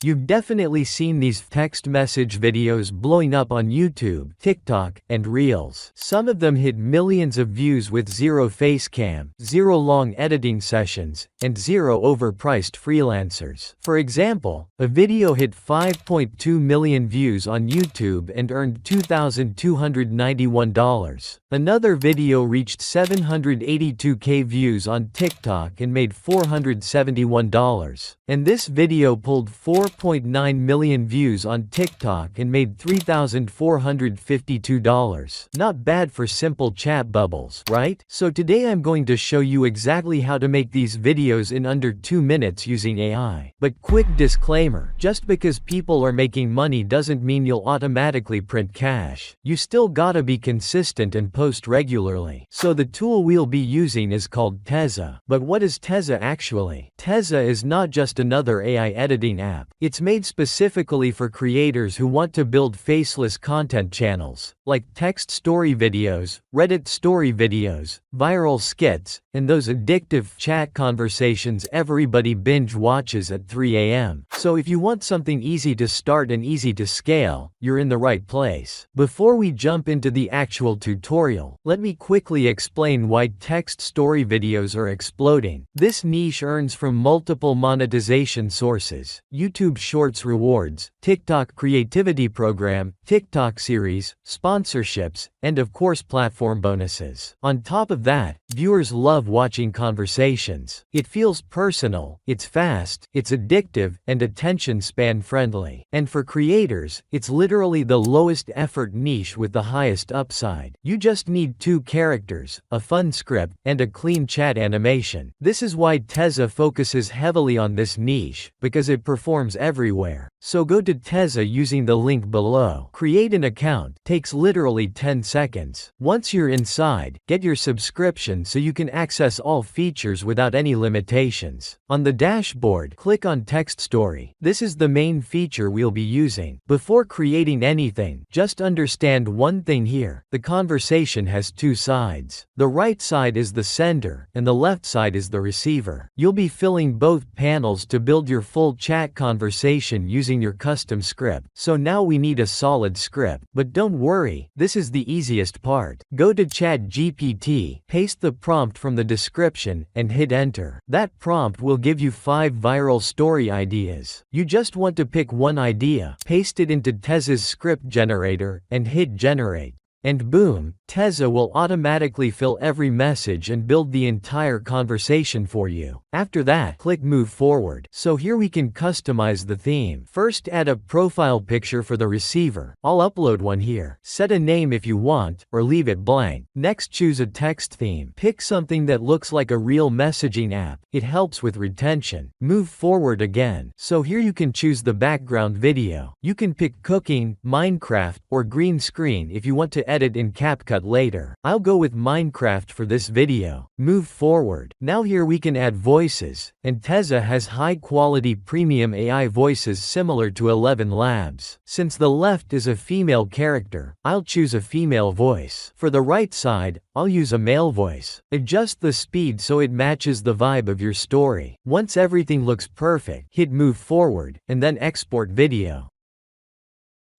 You've definitely seen these text message videos blowing up on YouTube, TikTok, and Reels. Some of them hit millions of views with zero face cam, zero long editing sessions, and zero overpriced freelancers. For example, a video hit 5.2 million views on YouTube and earned $2,291. Another video reached 782K views on TikTok and made $471. And this video pulled 4.9 million views on TikTok and made $3,452. Not bad for simple chat bubbles, right? So today I'm going to show you exactly how to make these videos in under 2 minutes using AI. But quick disclaimer, just because people are making money doesn't mean you'll automatically print cash. You still gotta be consistent and post regularly. So the tool we'll be using is called Tezza. But what is Tezza actually? Tezza is not just another AI editing app. It's made specifically for creators who want to build faceless content channels, like text story videos, Reddit story videos, viral skits, and those addictive chat conversations everybody binge watches at 3 a.m. So if you want something easy to start and easy to scale, you're in the right place. Before we jump into the actual tutorial, let me quickly explain why text story videos are exploding. This niche earns from multiple monetization sources: YouTube Shorts rewards, TikTok creativity program, TikTok series, sponsorships, and of course platform bonuses. On top of that, viewers love watching conversations. It feels personal, it's fast, it's addictive, and attention span friendly. And for creators, it's literally the lowest effort niche with the highest upside. You just need 2 characters, a fun script, and a clean chat animation. This is why Tezza focuses heavily on this niche, because it performs everywhere. So go to Tezza using the link below. Create an account, takes literally 10 seconds. Once you're inside, get your subscription so you can access all features without any limitations. On the dashboard, click on Text Story. This is the main feature we'll be using. Before creating anything, just understand one thing here: the conversation has 2 sides. The right side is the sender, and the left side is the receiver. You'll be filling both panels to build your full chat conversation using your custom script. So now we need a solid script. But don't worry, this is the easiest part. Go to ChatGPT, paste the prompt from the description, and hit enter. That prompt will give you 5 viral story ideas. You just want to pick one idea, paste it into Tezza's script generator, and hit generate. And boom, Tezza will automatically fill every message and build the entire conversation for you. After that, click Move Forward. So here we can customize the theme. First, add a profile picture for the receiver. I'll upload one here. Set a name if you want, or leave it blank. Next, choose a text theme. Pick something that looks like a real messaging app. It helps with retention. Move forward again. So here you can choose the background video. You can pick cooking, Minecraft, or green screen if you want to edit in CapCut later. I'll go with Minecraft for this video. Move forward. Now here we can add voices, and Tezza has high-quality premium AI voices similar to 11 Labs. Since the left is a female character, I'll choose a female voice. For the right side, I'll use a male voice. Adjust the speed so it matches the vibe of your story. Once everything looks perfect, hit Move Forward, and then export video.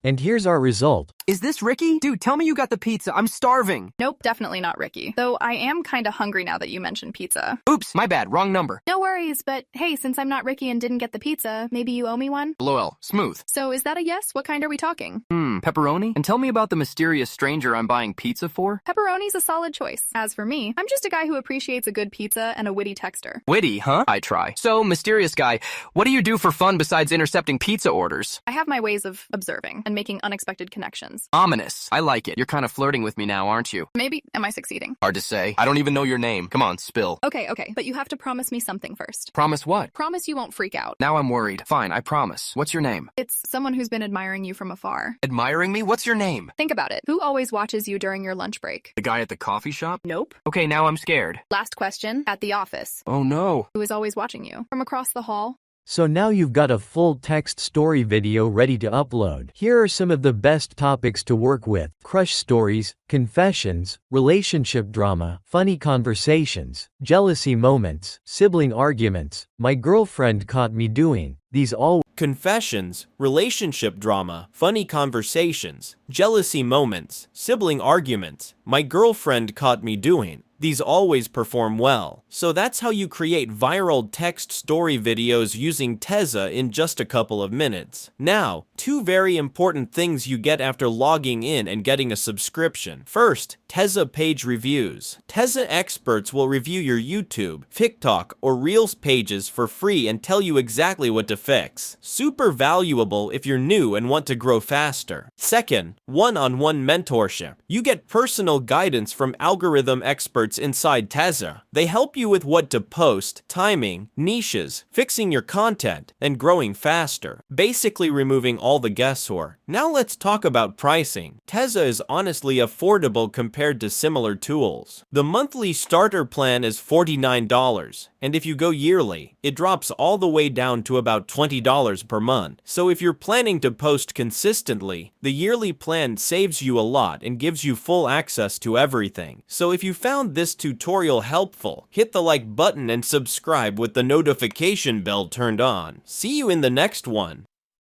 And here's our result. Is this Ricky? Dude, tell me you got the pizza. I'm starving. Nope, definitely not Ricky. Though I am kinda hungry now that you mentioned pizza. Oops, my bad. Wrong number. No worries, but hey, since I'm not Ricky and didn't get the pizza, maybe you owe me one? LOL. Smooth. So is that a yes? What kind are we talking? Pepperoni? And tell me about the mysterious stranger I'm buying pizza for? Pepperoni's a solid choice. As for me, I'm just a guy who appreciates a good pizza and a witty texter. Witty, huh? I try. So, mysterious guy, what do you do for fun besides intercepting pizza orders? I have my ways of observing and making unexpected connections. Ominous. I like it. You're kind of flirting with me now, aren't you? Maybe. Am I succeeding? Hard to say. I don't even know your name. Come on, spill. Okay, but you have to promise me something first. Promise what? Promise you won't freak out. Now I'm worried. Fine, I promise. What's your name? It's someone who's been admiring you from afar. Admiring me? What's your name? Think about it. Who always watches you during your lunch break? The guy at the coffee shop? Nope. Okay, now I'm scared. Last question. At the office. Oh no. Who is always watching you? From across the hall? So now you've got a full text story video ready to upload. Here are some of the best topics to work with: crush stories, confessions, relationship drama, funny conversations, jealousy moments, sibling arguments, my girlfriend caught me doing. These all confessions, relationship drama, funny conversations, jealousy moments, sibling arguments, my girlfriend caught me doing. These always perform well. So that's how you create viral text story videos using Tezza in just a couple of minutes. Now, two very important things you get after logging in and getting a subscription. First, Tezza page reviews. Tezza experts will review your YouTube, TikTok, or Reels pages for free and tell you exactly what to fix. Super valuable if you're new and want to grow faster. Second, one-on-one mentorship. You get personal guidance from algorithm experts inside Tezza. They help you with what to post, timing, niches, fixing your content, and growing faster, basically removing all the guesswork. Now let's talk about pricing. Tezza is honestly affordable compared to similar tools. The monthly starter plan is $49, and if you go yearly, it drops all the way down to about $20 per month. So if you're planning to post consistently, the yearly plan saves you a lot and gives you full access to everything. So if you found this tutorial helpful, hit the like button and subscribe with the notification bell turned on. See you in the next one.